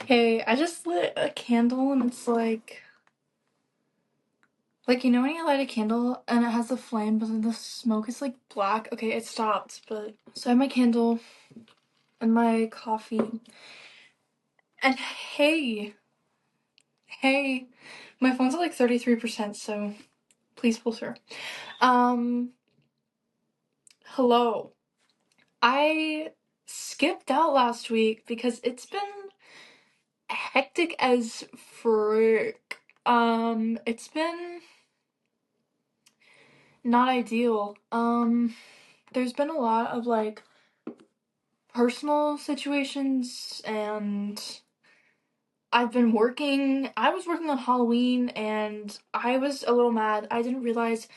Hey, I just lit a candle and it's like when you light a candle and it has a flame but then the smoke is like black. Okay, it stopped, but so I have my candle and my coffee. And hey, my phone's at like 33%, so please pull through. Um, Hello. I skipped out last week because it's been hectic as frick. It's been not ideal. There's been a lot of like personal situations and I was working on Halloween and I was a little mad. I didn't realize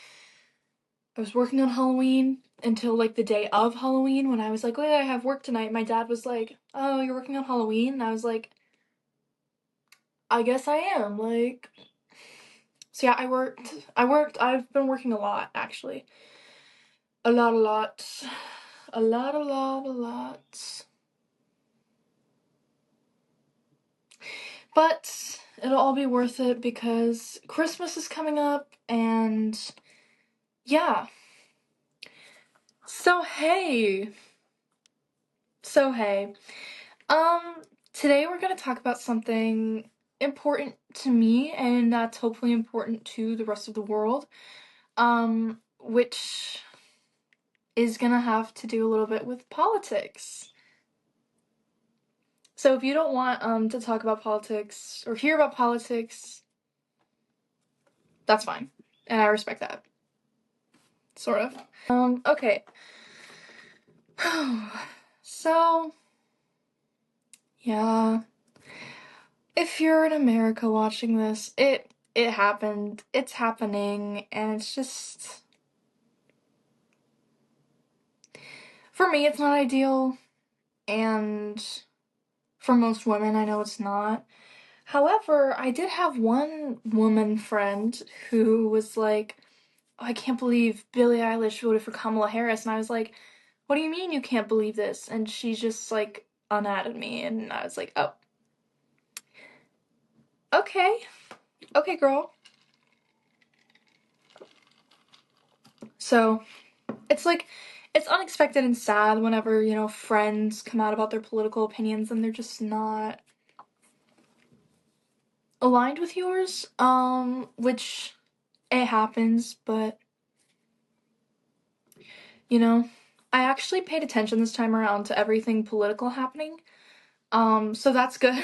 I was working on Halloween until like the day of Halloween when I was like, "Oh yeah, I have work tonight." My dad was like, "Oh, you're working on Halloween?" And I was like, "I guess I am." So yeah, I've been working a lot actually. A lot, a lot. A lot, a lot, a lot. But it'll all be worth it because Christmas is coming up and yeah. So hey. So hey. Um Today we're going to talk about something important to me and that's hopefully important to the rest of the world. Which is going to have to do a little bit with politics. So if you don't want to talk about politics or hear about politics, that's fine. And I respect that. Sort of. Okay. So, yeah. If you're in America watching this, it happened. It's happening and it's just for me it's not ideal and for most women I know it's not. However, I did have one woman friend who was like, "Oh, I can't believe Billie Eilish voted for Kamala Harris." And I was like, "What do you mean you can't believe this?" And she just like unadded me and I was like, "Oh, okay. Okay, girl." So, it's like it's unexpected and sad whenever, friends come out about their political opinions and they're just not aligned with yours. Which it happens, but you know, I actually paid attention this time around to everything political happening. So that's good.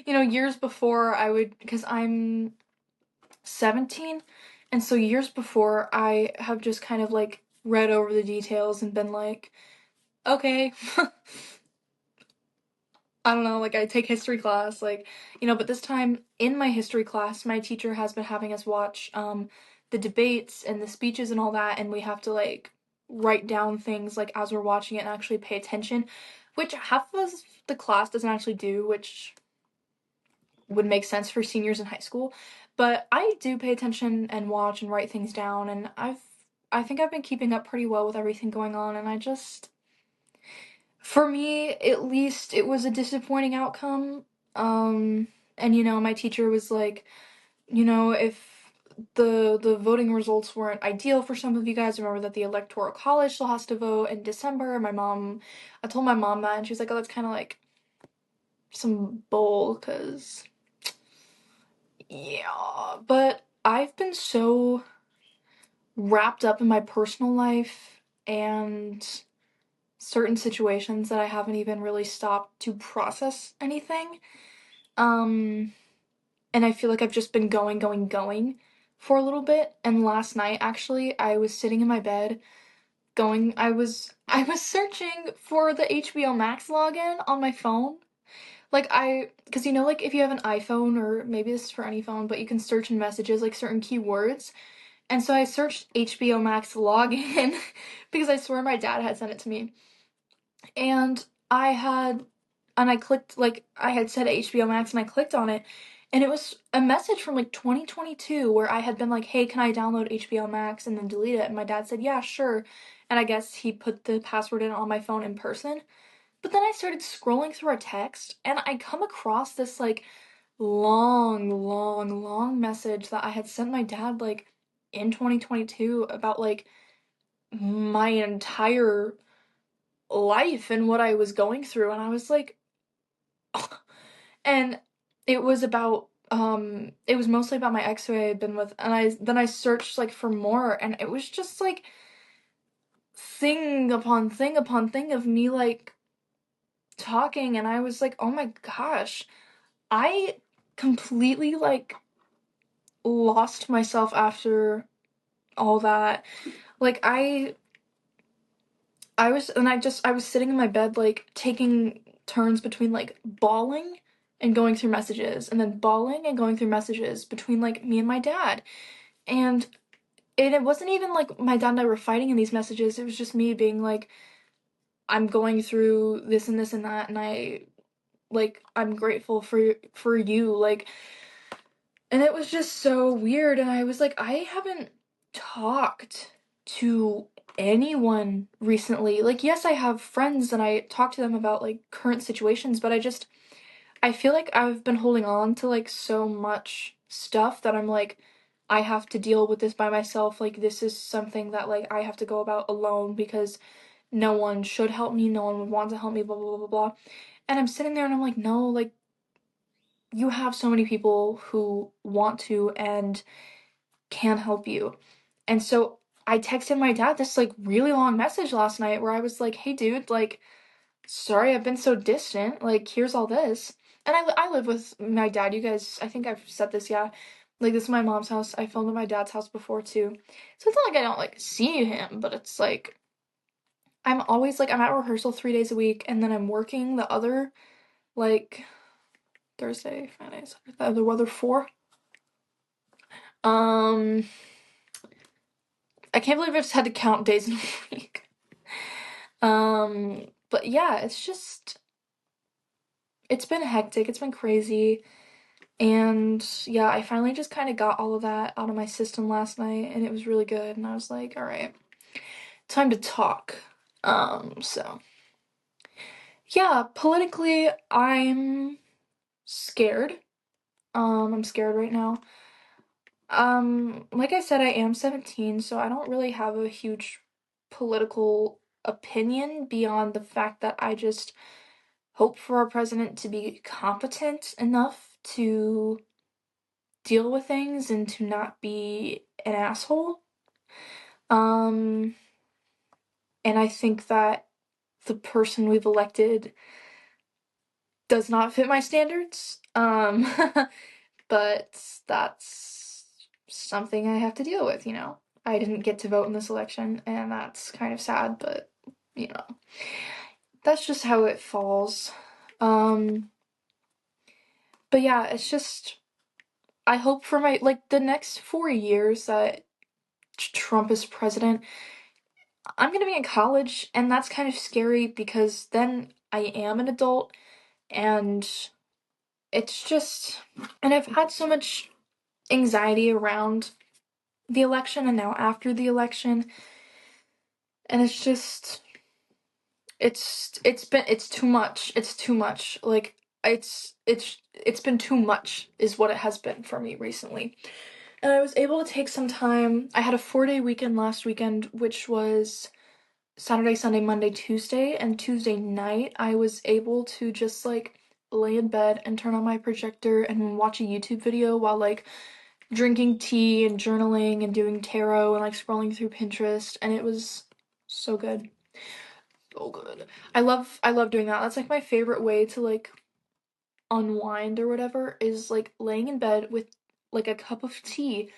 Years before I would, because I'm 17, and so years before I have just kind of like read over the details and been like, okay, I don't know, like I take history class, but this time in my history class, my teacher has been having us watch the debates and the speeches and all that, and we have to like write down things like as we're watching it and actually pay attention, which half of the class doesn't actually do, which would make sense for seniors in high school. But I do pay attention and watch and write things down, and I think I've been keeping up pretty well with everything going on, and for me, at least, it was a disappointing outcome. Um, and my teacher was like, if the voting results weren't ideal for some of you guys, remember that the electoral college still has to vote in December. I told my mom that, and she was like, oh, that's kind of like some bull, cause yeah. But I've been so wrapped up in my personal life and certain situations that I haven't even really stopped to process anything. Um, and I feel like I've just been going for a little bit. And last night, actually, I was sitting in my bed I was searching for the HBO Max login on my phone. Because like if you have an iPhone or maybe this is for any phone, but you can search in messages like certain keywords. And so I searched HBO Max login because I swear my dad had sent it to me. And I clicked, like, I had said HBO Max and I clicked on it, and it was a message from like 2022 where I had been like, hey, can I download HBO Max and then delete it? And my dad said, yeah, sure. And I guess he put the password in on my phone in person. But then I started scrolling through our text and I come across this like long, long, long message that I had sent my dad like in 2022 about like my entire life and what I was going through. And I was like, and it was about it was mostly about my ex who I had been with, and I searched like for more, and it was just like thing upon thing upon thing of me like talking, and I was like, oh my gosh, I completely like lost myself after all that. Like I was sitting in my bed like taking turns between like bawling and going through messages and then bawling and going through messages between like me and my dad. And it wasn't even like my dad and I were fighting in these messages. It was just me being like, I'm going through this and this and that, and I'm grateful for you, like, and it was just so weird. And I was like, I haven't talked to anyone recently. Like, yes, I have friends and I talk to them about like current situations, but I feel like I've been holding on to like so much stuff that I'm like, I have to deal with this by myself. Like, this is something that like I have to go about alone because no one should help me, no one would want to help me, blah blah blah blah blah. And I'm sitting there and I'm like, no, like you have so many people who want to and can help you. And so I texted my dad this like really long message last night where I was like, hey dude, like, sorry I've been so distant. Like, here's all this. And I live with my dad. You guys, I think I've said this, yeah. Like, this is my mom's house. I filmed at my dad's house before too. So it's not like I don't like see him, but it's like I'm always like I'm at rehearsal 3 days a week and then I'm working the other like Thursday, Friday, Saturday, the other 4. Um I can't believe I just had to count days in a week. But yeah, it's been hectic, it's been crazy. And yeah, I finally just kind of got all of that out of my system last night and it was really good. And I was like, all right, time to talk. So yeah, politically, I'm scared. I'm scared right now. Like I said, I am 17, so I don't really have a huge political opinion beyond the fact that I just hope for our president to be competent enough to deal with things and to not be an asshole. Um, and I think that the person we've elected does not fit my standards. But that's something I have to deal with, you know. I didn't get to vote in this election, and that's kind of sad, but you know, that's just how it falls. Um, but yeah, it's just I hope for my like the next 4 years that Trump is president, I'm gonna be in college, and that's kind of scary because then I am an adult, and it's just, and I've had so much anxiety around the election and now after the election, and it's just, it's too much. It's too much. Like, it's been too much, is what it has been for me recently. And I was able to take some time. I had a 4-day weekend last weekend, which was Saturday, Sunday, Monday, Tuesday, and Tuesday night I was able to just like lay in bed and turn on my projector and watch a YouTube video while like drinking tea and journaling and doing tarot and like scrolling through Pinterest, and it was so good. So good. I love doing that. That's like my favorite way to like unwind or whatever, is like laying in bed with like a cup of tea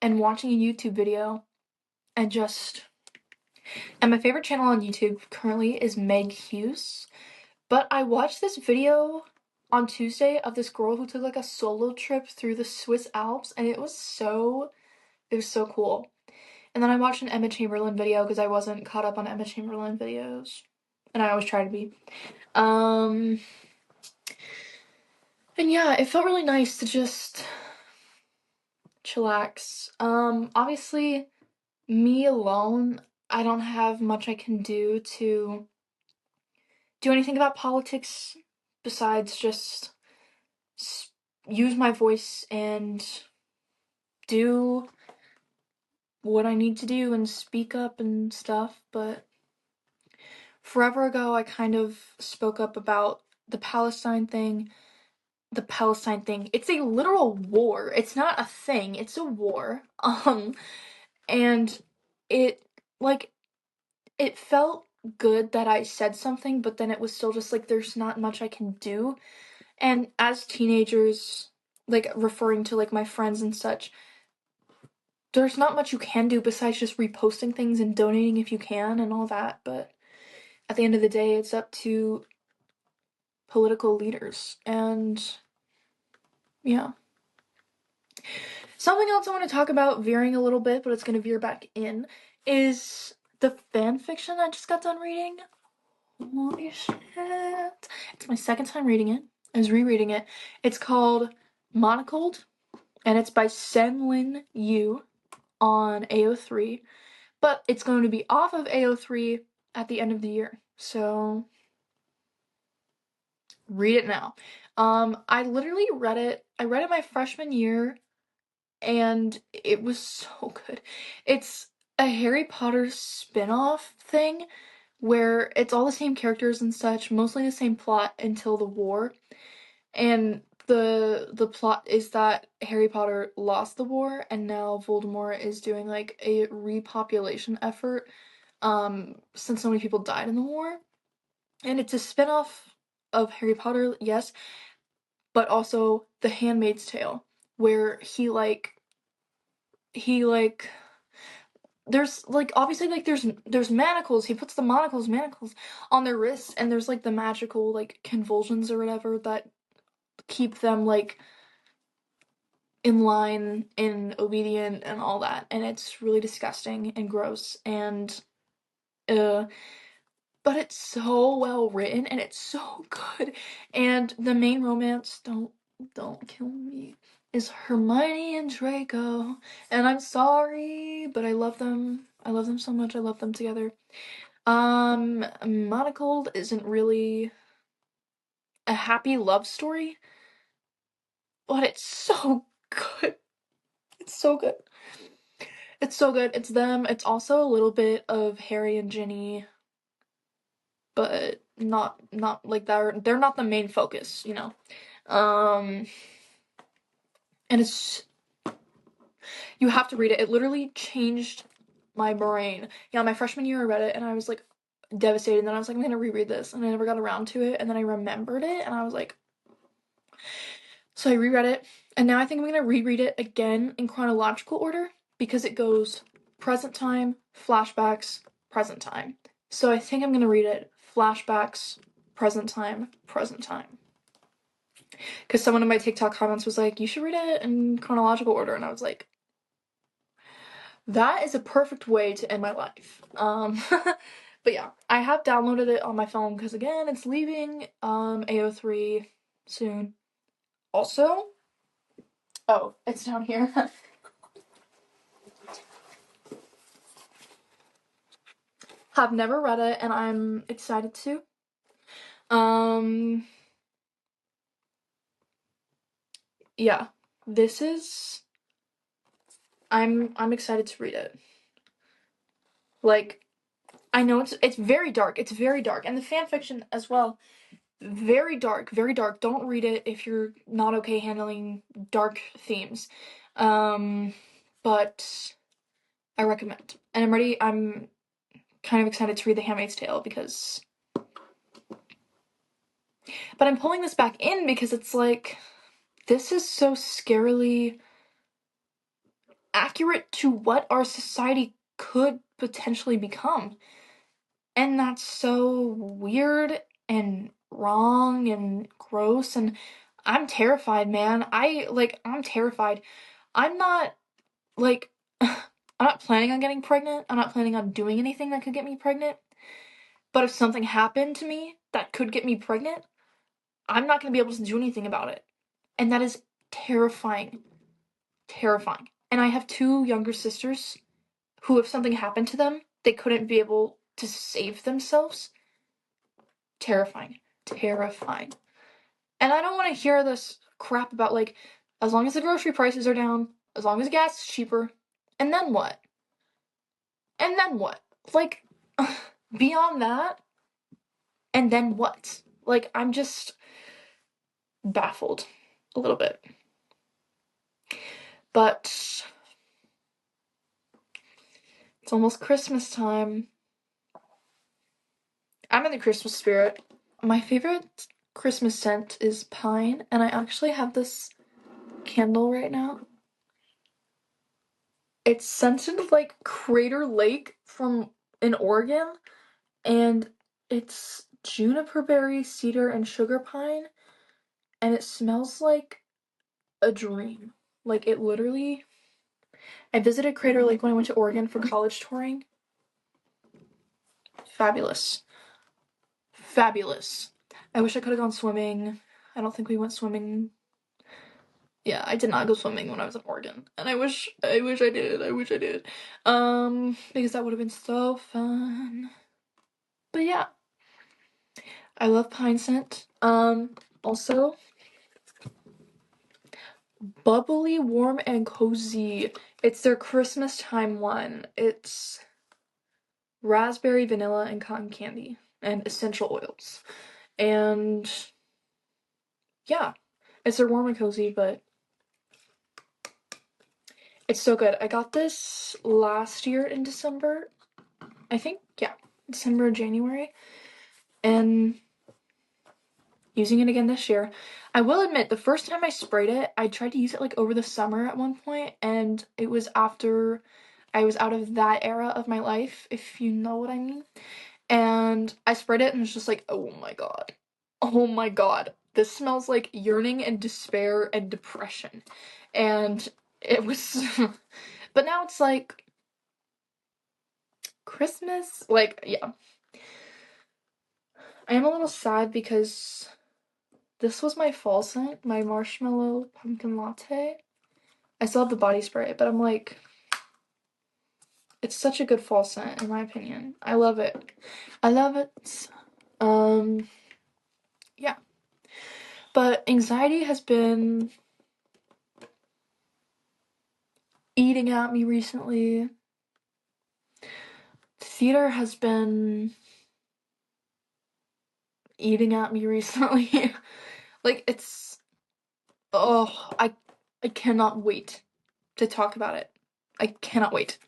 and watching a YouTube video and just, and my favorite channel on YouTube currently is Meg Hughes. But I watched this video on Tuesday of this girl who took like a solo trip through the Swiss Alps, and it was so cool. And then I watched an Emma Chamberlain video because I wasn't caught up on Emma Chamberlain videos. And I always try to be. Um and yeah, it felt really nice to just chillax. Obviously, me alone, I don't have much I can do to do anything about politics besides just use my voice and do what I need to do and speak up and stuff. But forever ago, I kind of spoke up about the Palestine thing. The Palestine thing. It's a literal war. It's not a thing. It's a war. And it, like, it felt good that I said something, but then it was still just like there's not much I can do. And as teenagers, like referring to like my friends and such, there's not much you can do besides just reposting things and donating if you can and all that. But at the end of the day, it's up to political leaders. And yeah. Something else I want to talk about, veering a little bit, but it's going to veer back in, is the fan fiction I just got done reading. Holy shit. It's my second time reading it. I was rereading it. It's called Monocled, and it's by Sen-Lin Yu on AO3, but it's going to be off of AO3 at the end of the year. So read it now. I literally read it. I read it my freshman year, and it was so good. It's a Harry Potter spin-off thing where it's all the same characters and such, mostly the same plot until the war. And the plot is that Harry Potter lost the war and now Voldemort is doing like a repopulation effort since so many people died in the war. And it's a spin-off of Harry Potter, yes, but also The Handmaid's Tale, where he there's like obviously like there's manacles. He puts the manacles on their wrists, and there's like the magical like convulsions or whatever that keep them like in line and obedient and all that. And it's really disgusting and gross and uh but it's so well written and it's so good. And the main romance, don't kill me, is Hermione and Draco. And I'm sorry, but I love them. I love them so much. I love them together. Monocled isn't really a happy love story, but it's so good. It's so good. It's so good. It's them. It's also a little bit of Harry and Ginny, but not like they're not the main focus, you know. Um and it's you have to read it. It literally changed my brain. Yeah, my freshman year I read it and I was like devastated, and then I was like, I'm gonna reread this, and I never got around to it, and then I remembered it and I was like, so I reread it, and now I think I'm gonna reread it again in chronological order because it goes present time, flashbacks, present time. So I think I'm gonna read it flashbacks, present time, present time. Because someone in my TikTok comments was like, you should read it in chronological order, and I was like, that is a perfect way to end my life. But yeah, I have downloaded it on my phone because again, it's leaving AO3 soon. Also, oh, it's down here. Have never read it and I'm excited to. Um yeah, this is I'm excited to read it. Like I know it's very dark. It's very dark, and the fan fiction as well. Very dark, very dark. Don't read it if you're not okay handling dark themes. But I recommend. And I'm kind of excited to read The Handmaid's Tale because but I'm pulling this back in because it's like this is so scarily accurate to what our society could potentially become. And that's so weird and wrong and gross, and I'm terrified, man. I'm terrified. I'm not like I'm not planning on getting pregnant. I'm not planning on doing anything that could get me pregnant. But if something happened to me that could get me pregnant, I'm not going to be able to do anything about it. And that is terrifying. Terrifying. And I have two younger sisters who, if something happened to them, they couldn't be able to save themselves. Terrifying. Terrifying. And I don't want to hear this crap about, like, as long as the grocery prices are down, as long as gas is cheaper, and then what? And then what? Like, beyond that, and then what? Like, I'm just baffled a little bit. But it's almost Christmas time. I'm in the Christmas spirit. My favorite Christmas scent is pine, and I actually have this candle right now. It's scented like Crater Lake from in Oregon, and it's juniper berry, cedar, and sugar pine, and it smells like a dream. Like, it literally. I visited Crater Lake when I went to Oregon for college touring. Fabulous. Fabulous. I wish I could have gone swimming. I don't think we went swimming. Yeah, I did not go swimming when I was in Oregon. And I wish I did. I wish I did. Because that would have been so fun. But yeah. I love pine scent. Also, bubbly, warm, and cozy. It's their Christmas time one. It's raspberry, vanilla, and cotton candy, and essential oils. And yeah, it's their warm and cozy, but it's so good. I got this last year in December. I think, yeah, December, January. And using it again this year. I will admit, the first time I sprayed it, I tried to use it like over the summer at one point, and it was after I was out of that era of my life, if you know what I mean. And I sprayed it and was just like, oh my god. Oh my god. This smells like yearning and despair and depression. And it was but now it's like Christmas. Like, yeah. I am a little sad because this was my fall scent, my marshmallow pumpkin latte. I still have the body spray, but I'm like, it's such a good fall scent in my opinion. I love it. I love it. Um, yeah. But anxiety has been eating at me recently. Theater has been eating at me recently. Like, it's, oh, I cannot wait to talk about it. I cannot wait.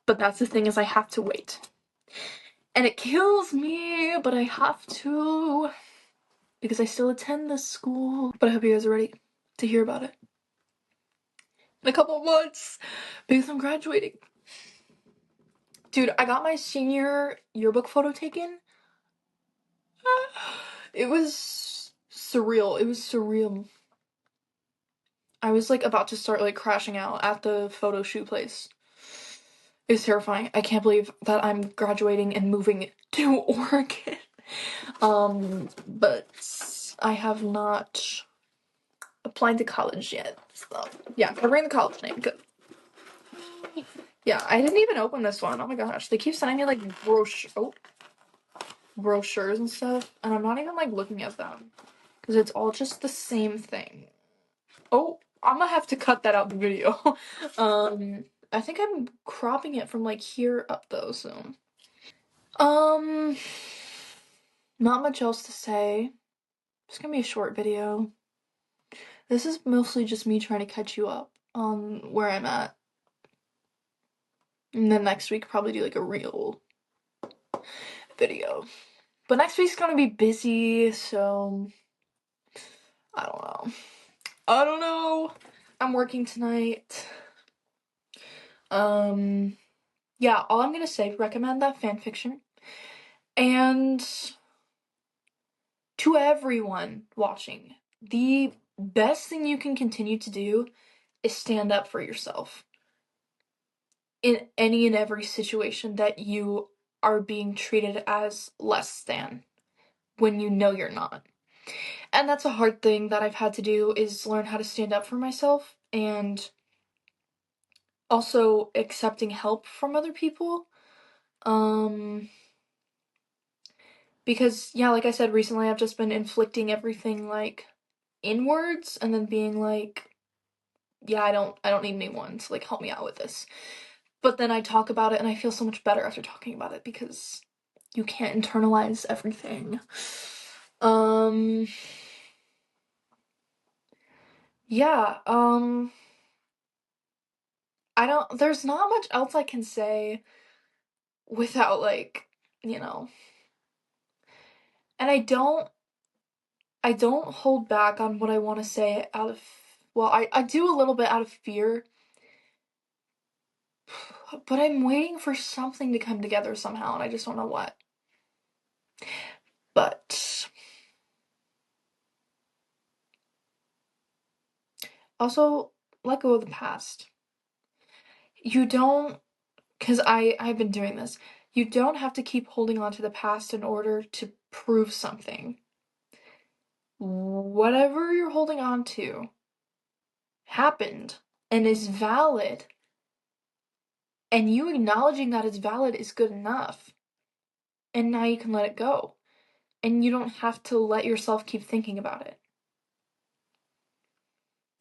But that's the thing, is I have to wait. And it kills me, but I have to. Because I still attend this school. But I hope you guys are ready to hear about it. In a couple of months. Because I'm graduating. Dude, I got my senior yearbook photo taken. It was surreal. It was surreal. I was like about to start like crashing out at the photo shoot place. It was terrifying. I can't believe that I'm graduating and moving to Oregon. But I have not applied to college yet. So yeah, covering the college name. Good. Yeah, I didn't even open this one. Oh my gosh. They keep sending me like brochures and stuff, and I'm not even like looking at them. Because it's all just the same thing. Oh, I'm gonna have to cut that out the video. I think I'm cropping it from like here up though, so. Um, Not much else to say. It's gonna be a short video. This is mostly just me trying to catch you up on where I'm at. And then next week probably do like a real video. But next week's gonna be busy, so I don't know. I don't know. I'm working tonight. Yeah, all I'm gonna say, recommend that fanfiction. And to everyone watching, the best thing you can continue to do is stand up for yourself in any and every situation that you are being treated as less than when you know you're not. And that's a hard thing that I've had to do, is learn how to stand up for myself, and also accepting help from other people. Because, yeah, like I said, recently I've just been inflicting everything, like, inwards and then being like, yeah, I don't need anyone to, like, help me out with this. But then I talk about it and I feel so much better after talking about it because you can't internalize everything. Um, yeah, there's not much else I can say without, like, you know, and I don't hold back on what I want to say out of, well, I do a little bit out of fear, but I'm waiting for something to come together somehow, and I just don't know what. But also, let go of the past. You don't, because I've been doing this. You don't have to keep holding on to the past in order to prove something. Whatever you're holding on to happened and is valid, and you acknowledging that it's valid is good enough. And now you can let it go. And you don't have to let yourself keep thinking about it.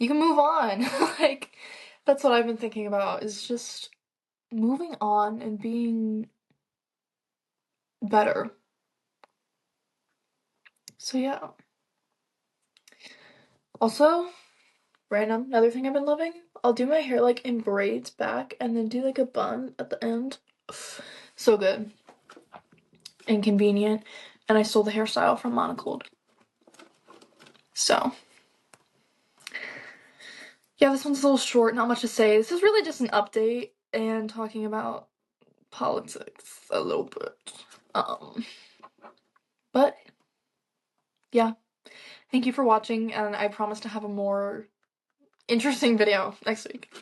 You can move on. Like, that's what I've been thinking about, is just moving on and being better. So, yeah. Also, random, another thing I've been loving, I'll do my hair like in braids back and then do like a bun at the end. So good. And convenient. And I stole the hairstyle from Monocold. So, yeah, this one's a little short, not much to say. This is really just an update and talking about politics a little bit. But yeah, thank you for watching, and I promise to have a more interesting video next week.